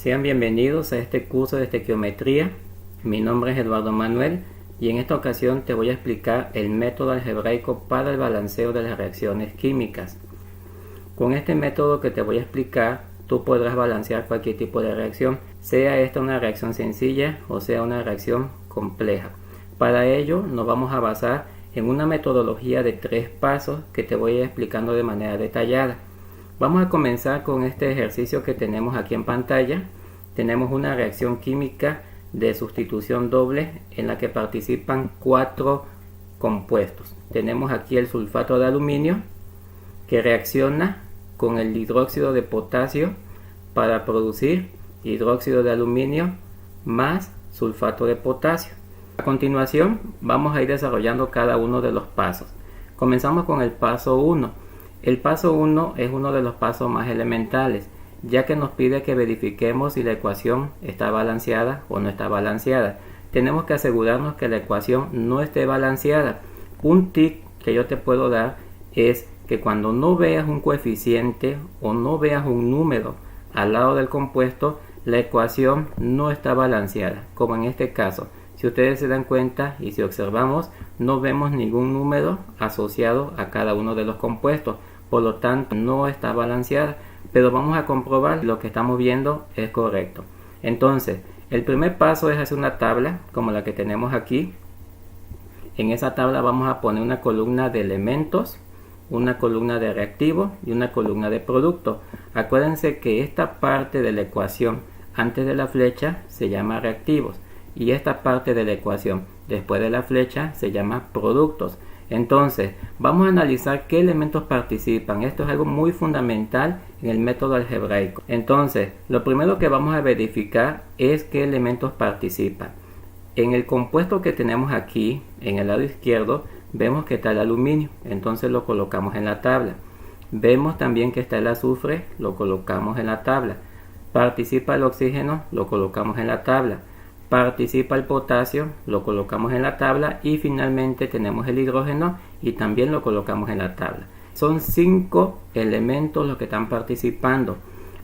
Sean bienvenidos a este curso de estequiometría. Mi nombre es Eduardo Manuel y en esta ocasión te voy a explicar el método algebraico para el balanceo de las reacciones químicas. Con este método que te voy a explicar, tú podrás balancear cualquier tipo de reacción, sea esta una reacción sencilla o sea una reacción compleja. Para ello nos vamos a basar en una metodología de 3 pasos que te voy a ir explicando de manera detallada. Vamos a comenzar con este ejercicio que tenemos aquí en pantalla. Tenemos una reacción química de sustitución doble en la que participan 4 compuestos. Tenemos aquí el sulfato de aluminio que reacciona con el hidróxido de potasio para producir hidróxido de aluminio más sulfato de potasio. A continuación vamos a ir desarrollando cada uno de los pasos. Comenzamos con el paso 1. El paso 1 es uno de los pasos más elementales, ya que nos pide que verifiquemos si la ecuación está balanceada o no está balanceada. Tenemos que asegurarnos que la ecuación no esté balanceada. Un tip que yo te puedo dar es que cuando no veas un coeficiente o no veas un número al lado del compuesto, la ecuación no está balanceada, como en este caso. Si ustedes se dan cuenta y si observamos, no vemos ningún número asociado a cada uno de los compuestos, por lo tanto no está balanceada, pero vamos a comprobar si lo que estamos viendo es correcto. Entonces, el primer paso es hacer una tabla como la que tenemos aquí. En esa tabla vamos a poner una columna de elementos, una columna de reactivos y una columna de productos. Acuérdense que esta parte de la ecuación antes de la flecha se llama reactivos y esta parte de la ecuación después de la flecha se llama productos. Entonces vamos a analizar qué elementos participan. Esto es algo muy fundamental en el método algebraico. Entonces lo primero que vamos a verificar es qué elementos participan. En el compuesto que tenemos aquí en el lado izquierdo vemos que está el aluminio, entonces lo colocamos en la tabla. Vemos también que está el azufre, lo colocamos en la tabla. Participa el oxígeno, lo colocamos en la tabla. Participa el potasio, lo colocamos en la tabla y finalmente tenemos el hidrógeno y también lo colocamos en la tabla. Son 5 elementos los que están participando.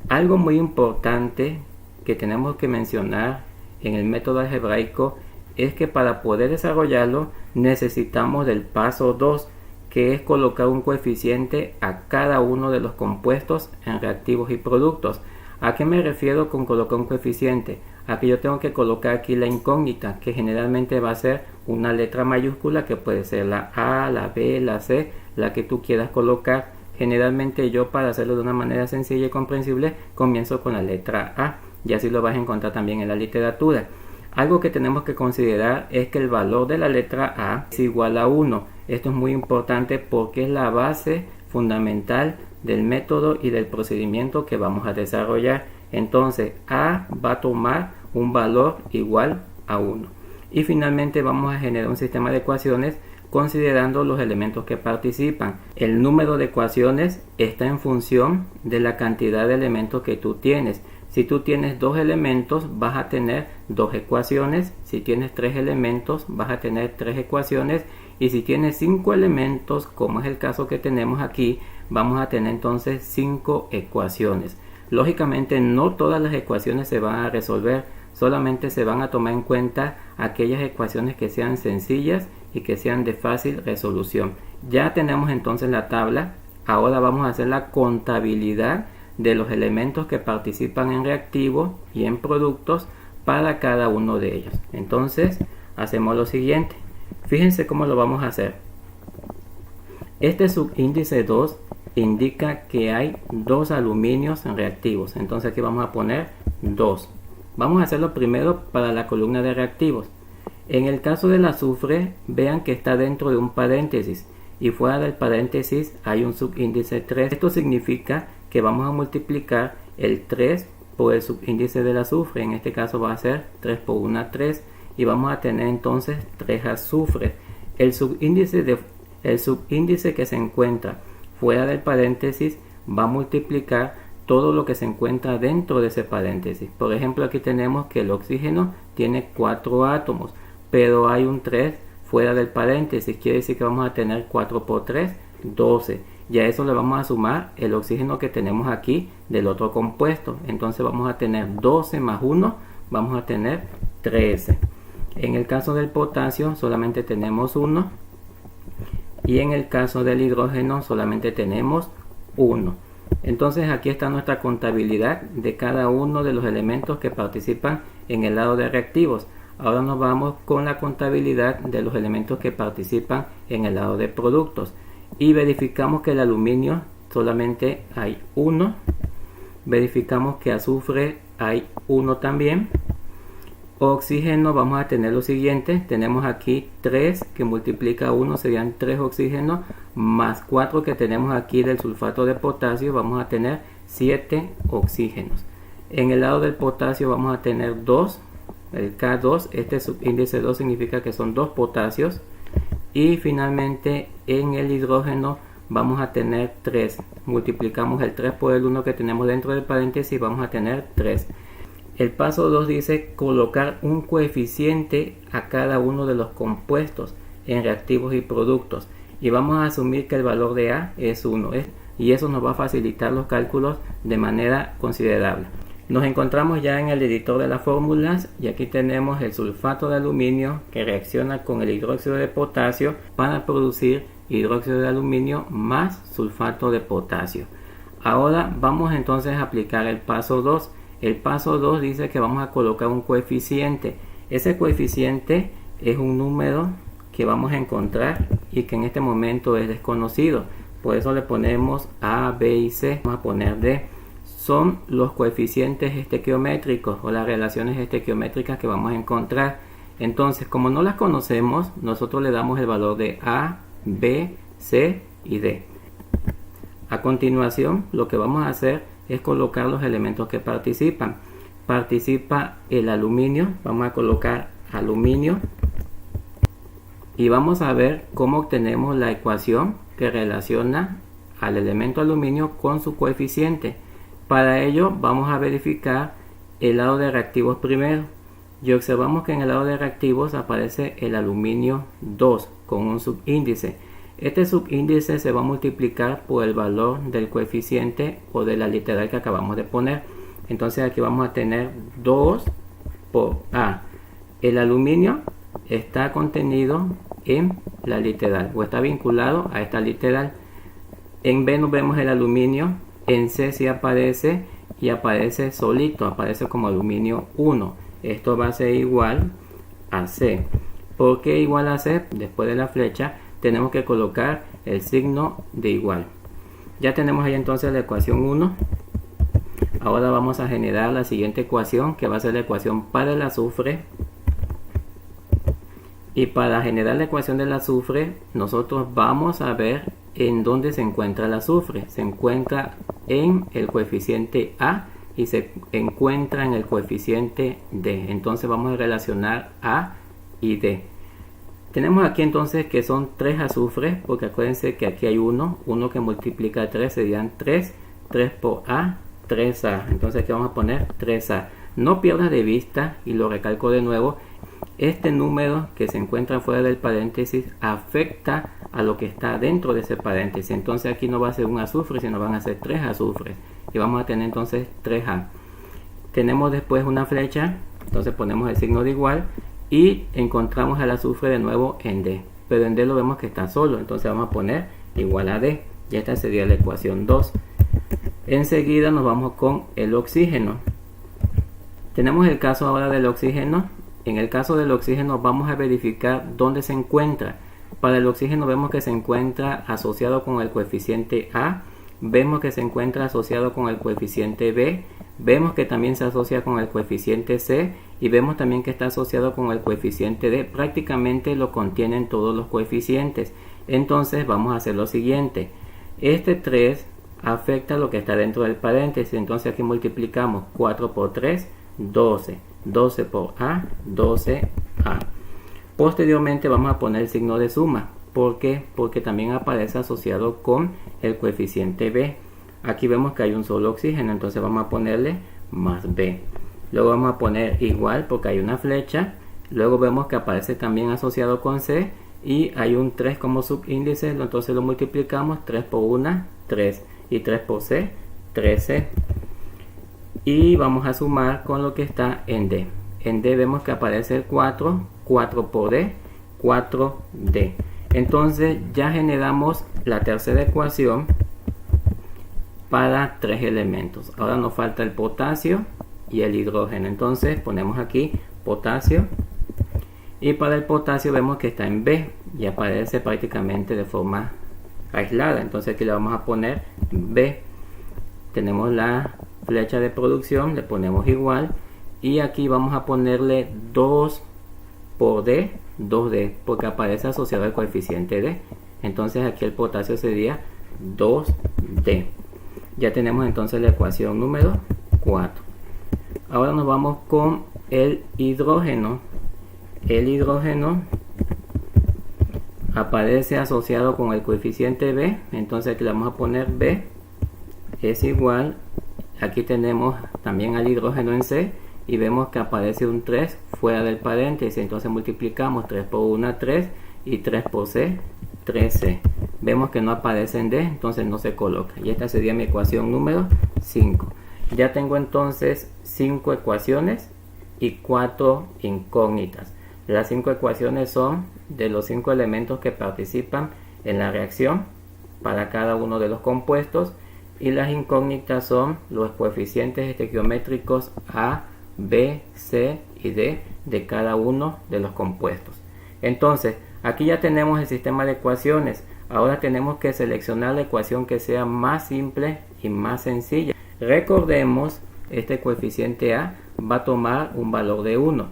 Algo muy importante que tenemos que mencionar en el método algebraico es que para poder desarrollarlo necesitamos del paso 2, que es colocar un coeficiente a cada uno de los compuestos en reactivos y productos. ¿A qué me refiero con colocar un coeficiente? A que yo tengo que colocar aquí la incógnita, que generalmente va a ser una letra mayúscula, que puede ser la A, la B, la C, la que tú quieras colocar. Generalmente yo, para hacerlo de una manera sencilla y comprensible, comienzo con la letra A, y así lo vas a encontrar también en la literatura. Algo que tenemos que considerar es que el valor de la letra A es igual a 1. Esto es muy importante porque es la base fundamental del método y del procedimiento que vamos a desarrollar. Entonces A va a tomar un valor igual a 1. Y finalmente vamos a generar un sistema de ecuaciones considerando los elementos que participan. El número de ecuaciones está en función de la cantidad de elementos que tú tienes. Si tú tienes 2 elementos, vas a tener 2 ecuaciones. Si tienes 3 elementos, vas a tener 3 ecuaciones. Y si tienes 5 elementos, como es el caso que tenemos aquí, vamos a tener entonces 5 ecuaciones. Lógicamente no todas las ecuaciones se van a resolver, solamente se van a tomar en cuenta aquellas ecuaciones que sean sencillas y que sean de fácil resolución. Ya tenemos entonces la tabla. Ahora vamos a hacer la contabilidad de los elementos que participan en reactivos y en productos para cada uno de ellos. Entonces hacemos lo siguiente. Fíjense cómo lo vamos a hacer. Este subíndice 2 indica que hay 2 aluminios en reactivos. Entonces aquí vamos a poner 2. Vamos a hacerlo primero para la columna de reactivos. En el caso del azufre, vean que está dentro de un paréntesis y fuera del paréntesis hay un subíndice 3. Esto significa que vamos a multiplicar el 3 por el subíndice del azufre. En este caso va a ser 3 por 1, 3. Y vamos a tener entonces 3 azufres. El subíndice que se encuentra fuera del paréntesis va a multiplicar todo lo que se encuentra dentro de ese paréntesis. Por ejemplo, aquí tenemos que el oxígeno tiene 4 átomos, pero hay un 3 fuera del paréntesis. Quiere decir que vamos a tener 4 por 3, 12. y a eso le vamos a sumar el oxígeno que tenemos aquí del otro compuesto. Entonces vamos a tener 12 más 1, vamos a tener 13. En el caso del potasio solamente tenemos 1, y en el caso del hidrógeno solamente tenemos 1. Entonces aquí está nuestra contabilidad de cada uno de los elementos que participan en el lado de reactivos. Ahora nos vamos con la contabilidad de los elementos que participan en el lado de productos y verificamos que el aluminio solamente hay 1, verificamos que azufre hay 1 también. Oxígeno vamos a tener lo siguiente, tenemos aquí 3 que multiplica 1 serían 3 oxígenos, más 4 que tenemos aquí del sulfato de potasio, vamos a tener 7 oxígenos. En el lado del potasio vamos a tener 2, el K2, este subíndice 2 significa que son 2 potasios. Y finalmente en el hidrógeno vamos a tener 3, multiplicamos el 3 por el 1 que tenemos dentro del paréntesis y vamos a tener 3. El paso 2 dice colocar un coeficiente a cada uno de los compuestos en reactivos y productos. Y vamos a asumir que el valor de A es 1. Y eso nos va a facilitar los cálculos de manera considerable. Nos encontramos ya en el editor de las fórmulas y aquí tenemos el sulfato de aluminio que reacciona con el hidróxido de potasio para producir hidróxido de aluminio más sulfato de potasio. Ahora vamos entonces a aplicar el paso 2. El paso 2 dice que vamos a colocar un coeficiente. Ese coeficiente es un número que vamos a encontrar y que en este momento es desconocido. Por eso le ponemos A, B y C. Vamos a poner D. Son los coeficientes estequiométricos o las relaciones estequiométricas que vamos a encontrar. Entonces, como no las conocemos, nosotros le damos el valor de A, B, C y D. A continuación, lo que vamos a hacer es colocar los elementos que participan. Participa el aluminio, vamos a colocar aluminio y vamos a ver cómo obtenemos la ecuación que relaciona al elemento aluminio con su coeficiente. Para ello vamos a verificar el lado de reactivos primero y observamos que en el lado de reactivos aparece el aluminio 2 con un subíndice. Este subíndice se va a multiplicar por el valor del coeficiente o de la literal que acabamos de poner. Entonces aquí vamos a tener 2 por A. El aluminio está contenido en la literal o está vinculado a esta literal. En B no vemos el aluminio, en C sí aparece y aparece solito, aparece como aluminio 1. Esto va a ser igual a C. ¿Por qué igual a C? Después de la flecha tenemos que colocar el signo de igual. Ya tenemos ahí entonces la ecuación 1. Ahora vamos a generar la siguiente ecuación que va a ser la ecuación para el azufre. Y para generar la ecuación del azufre nosotros vamos a ver en dónde se encuentra el azufre. Se encuentra en el coeficiente A y se encuentra en el coeficiente D. Entonces vamos a relacionar A y D. Tenemos aquí entonces que son 3 azufres, porque acuérdense que aquí hay uno que multiplica 3, serían 3 por A, 3A. Entonces aquí vamos a poner 3A. No pierdas de vista, y lo recalco de nuevo, este número que se encuentra fuera del paréntesis afecta a lo que está dentro de ese paréntesis. Entonces aquí no va a ser un azufre, sino van a ser 3 azufres. Y vamos a tener entonces 3A. Tenemos después una flecha, entonces ponemos el signo de igual. Y encontramos el azufre de nuevo en D, pero en D lo vemos que está solo, entonces vamos a poner igual a D, y esta sería la ecuación 2. Enseguida nos vamos con el oxígeno. Tenemos el caso ahora del oxígeno. En el caso del oxígeno vamos a verificar dónde se encuentra. Para el oxígeno vemos que se encuentra asociado con el coeficiente A, vemos que se encuentra asociado con el coeficiente B, vemos que también se asocia con el coeficiente C y vemos también que está asociado con el coeficiente D. Prácticamente lo contienen todos los coeficientes. Entonces vamos a hacer lo siguiente. Este 3 afecta lo que está dentro del paréntesis. Entonces aquí multiplicamos 4 por 3, 12. 12 por A, 12A. Posteriormente vamos a poner el signo de suma. ¿Por qué? Porque también aparece asociado con el coeficiente B. Aquí vemos que hay un solo oxígeno, entonces vamos a ponerle más B. Luego vamos a poner igual porque hay una flecha. Luego vemos que aparece también asociado con C y hay un 3 como subíndice, entonces lo multiplicamos. 3 por 1, 3, y 3 por C, 13. Y vamos a sumar con lo que está en D. En D vemos que aparece el 4, 4 por D, 4D. Entonces ya generamos la tercera ecuación para 3 elementos. Ahora nos falta el potasio y el hidrógeno. Entonces ponemos aquí potasio, y para el potasio vemos que está en B y aparece prácticamente de forma aislada. Entonces aquí le vamos a poner B. Tenemos la flecha de producción, le ponemos igual, y aquí vamos a ponerle 2 por D, 2D, porque aparece asociado al coeficiente D. Entonces aquí el potasio sería 2D. Ya tenemos entonces la ecuación número 4. Ahora nos vamos con el hidrógeno. El hidrógeno aparece asociado con el coeficiente B, entonces aquí le vamos a poner B es igual, aquí tenemos también al hidrógeno en C y vemos que aparece un 3 fuera del paréntesis, entonces multiplicamos 3 por 1, 3, y 3 por C, 13. Vemos que no aparece en D, entonces no se coloca, y esta sería mi ecuación número 5. Ya tengo entonces 5 ecuaciones y 4 incógnitas. Las 5 ecuaciones son de los 5 elementos que participan en la reacción para cada uno de los compuestos, y las incógnitas son los coeficientes estequiométricos A, B, C y D de cada uno de los compuestos. Entonces, aquí ya tenemos el sistema de ecuaciones. Ahora tenemos que seleccionar la ecuación que sea más simple y más sencilla. Recordemos, este coeficiente A va a tomar un valor de 1.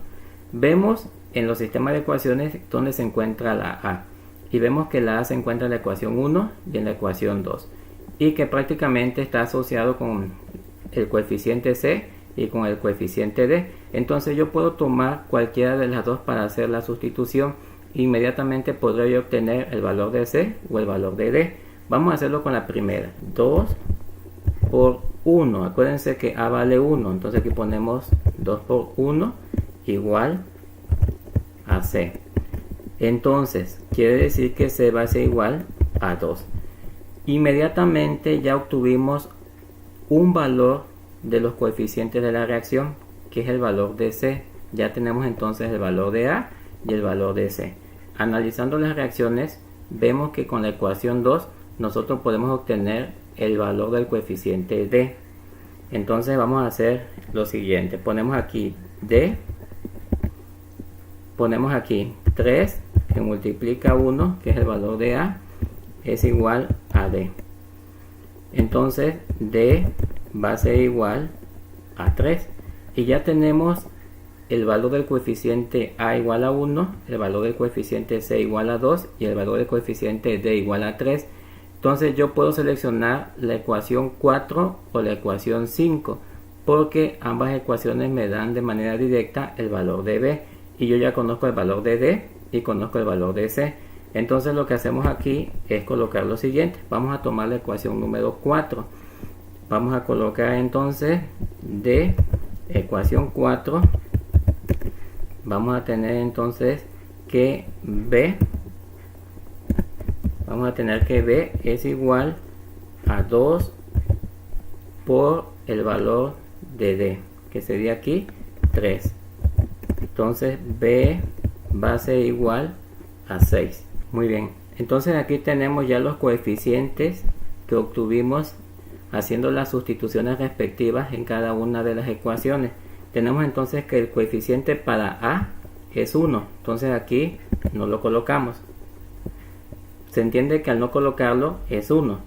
Vemos en los sistemas de ecuaciones donde se encuentra la A, y vemos que la A se encuentra en la ecuación 1 y en la ecuación 2, y que prácticamente está asociado con el coeficiente C y con el coeficiente D. Entonces yo puedo tomar cualquiera de las dos para hacer la sustitución. Inmediatamente podré yo obtener el valor de C o el valor de D. Vamos a hacerlo con la primera. 2 por 1. Acuérdense que A vale 1. Entonces aquí ponemos 2 por 1 igual a C. Entonces quiere decir que C va a ser igual a 2. Inmediatamente ya obtuvimos un valor de los coeficientes de la reacción, que es el valor de C. Ya tenemos entonces el valor de A y el valor de C. Analizando las reacciones, vemos que con la ecuación 2 nosotros podemos obtener el valor del coeficiente D. Entonces vamos a hacer lo siguiente. Ponemos aquí D, ponemos aquí 3 que multiplica 1, que es el valor de A, es igual a D. Entonces D va a ser igual a 3, y ya tenemos el valor del coeficiente A igual a 1, el valor del coeficiente C igual a 2 y el valor del coeficiente D igual a 3. Entonces yo puedo seleccionar la ecuación 4 o la ecuación 5, porque ambas ecuaciones me dan de manera directa el valor de B, y yo ya conozco el valor de D y conozco el valor de C. Entonces lo que hacemos aquí es colocar lo siguiente. Vamos a tomar la ecuación número 4. Vamos a colocar entonces de ecuación 4. Vamos a tener entonces que B, es igual a 2 por el valor de D, que sería aquí 3. Entonces B va a ser igual a 6. Muy bien, entonces aquí tenemos ya los coeficientes que obtuvimos haciendo las sustituciones respectivas en cada una de las ecuaciones. Tenemos entonces que el coeficiente para A es 1, entonces aquí no lo colocamos. Se entiende que al no colocarlo es 1.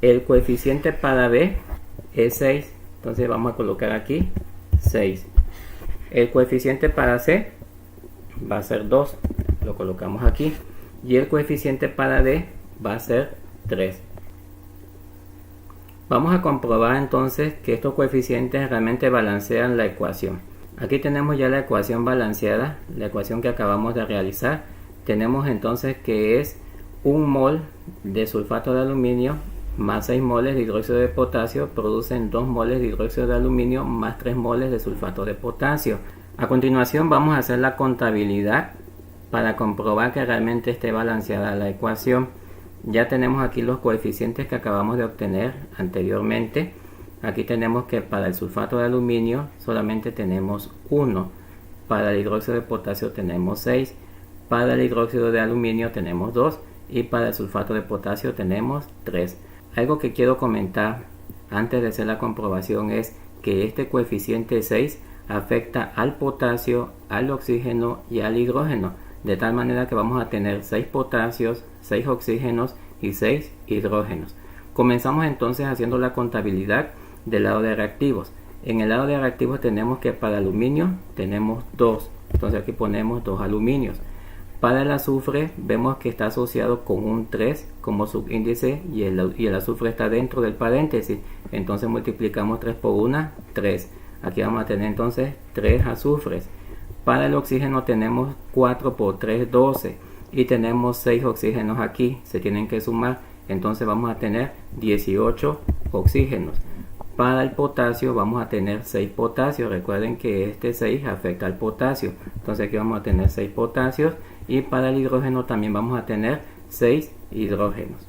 El coeficiente para B es 6, entonces vamos a colocar aquí 6. El coeficiente para C va a ser 2, lo colocamos aquí. Y el coeficiente para D va a ser 3. Vamos a comprobar entonces que estos coeficientes realmente balancean la ecuación. Aquí tenemos ya la ecuación balanceada, la ecuación que acabamos de realizar. Tenemos entonces que es 1 mol de sulfato de aluminio más 6 moles de hidróxido de potasio producen 2 moles de hidróxido de aluminio más 3 moles de sulfato de potasio. A continuación vamos a hacer la contabilidad para comprobar que realmente esté balanceada la ecuación. Ya tenemos aquí los coeficientes que acabamos de obtener anteriormente. Aquí tenemos que para el sulfato de aluminio solamente tenemos 1. Para el hidróxido de potasio tenemos 6. Para el hidróxido de aluminio tenemos 2. Y para el sulfato de potasio tenemos 3. Algo que quiero comentar antes de hacer la comprobación es que este coeficiente 6 afecta al potasio, al oxígeno y al hidrógeno. De tal manera que vamos a tener 6 potasios, 6 oxígenos y 6 hidrógenos. Comenzamos entonces haciendo la contabilidad del lado de reactivos. En el lado de reactivos tenemos que para aluminio tenemos 2. Entonces aquí ponemos 2 aluminios. Para el azufre vemos que está asociado con un 3 como subíndice y el azufre está dentro del paréntesis. Entonces multiplicamos 3 por 1, 3. Aquí vamos a tener entonces 3 azufres. Para el oxígeno tenemos 4 por 3, 12. Y tenemos 6 oxígenos aquí. Se tienen que sumar. Entonces vamos a tener 18 oxígenos. Para el potasio vamos a tener 6 potasios. Recuerden que este 6 afecta al potasio. Entonces aquí vamos a tener 6 potasios. Y para el hidrógeno también vamos a tener 6 hidrógenos.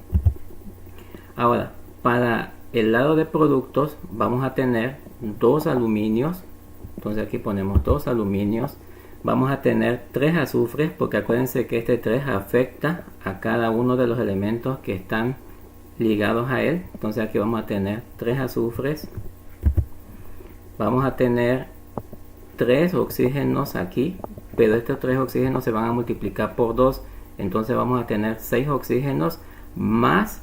Ahora, para el lado de productos vamos a tener 2 aluminios. Entonces aquí ponemos 2 aluminios. Vamos a tener 3 azufres, porque acuérdense que este 3 afecta a cada uno de los elementos que están ligados a él. Entonces aquí vamos a tener 3 azufres. Vamos a tener 3 oxígenos aquí, pero estos 3 oxígenos se van a multiplicar por 2. Entonces vamos a tener 6 oxígenos más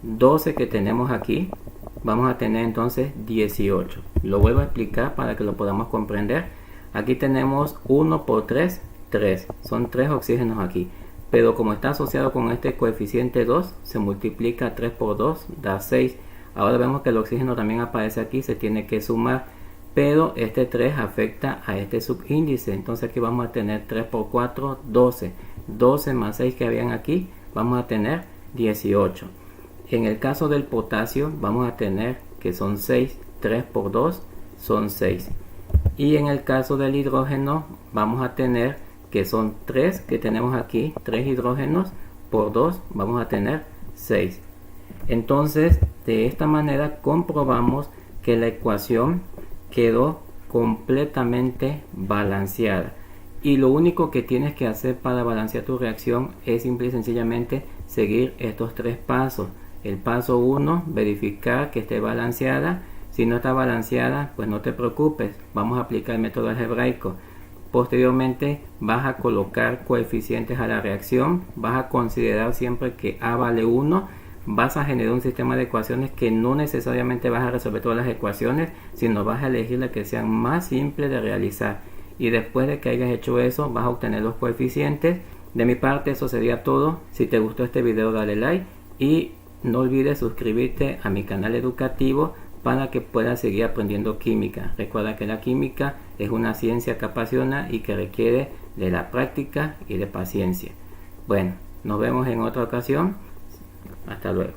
12 que tenemos aquí. Vamos a tener entonces 18. Lo vuelvo a explicar para que lo podamos comprender. Aquí tenemos 1 por 3, 3. Son 3 oxígenos aquí. Pero como está asociado con este coeficiente 2, se multiplica 3 por 2, da 6. Ahora vemos que el oxígeno también aparece aquí, se tiene que sumar. Pero este 3 afecta a este subíndice. Entonces aquí vamos a tener 3 por 4, 12. 12 más 6 que habían aquí, vamos a tener 18. En el caso del potasio vamos a tener que son 6, 3 por 2 son 6. Y en el caso del hidrógeno vamos a tener que son 3 que tenemos aquí, 3 hidrógenos por 2 vamos a tener 6. Entonces de esta manera comprobamos que la ecuación quedó completamente balanceada. Y lo único que tienes que hacer para balancear tu reacción es simple y sencillamente seguir estos 3 pasos. El paso 1, verificar que esté balanceada. Si no está balanceada, pues no te preocupes, vamos a aplicar el método algebraico. Posteriormente vas a colocar coeficientes a la reacción, vas a considerar siempre que A vale 1, vas a generar un sistema de ecuaciones que no necesariamente vas a resolver todas las ecuaciones, sino vas a elegir las que sean más simples de realizar. Y después de que hayas hecho eso, vas a obtener los coeficientes. De mi parte eso sería todo. Si te gustó este video, dale like y no olvides suscribirte a mi canal educativo para que puedas seguir aprendiendo química. Recuerda que la química es una ciencia que apasiona y que requiere de la práctica y de paciencia. Bueno, nos vemos en otra ocasión. Hasta luego.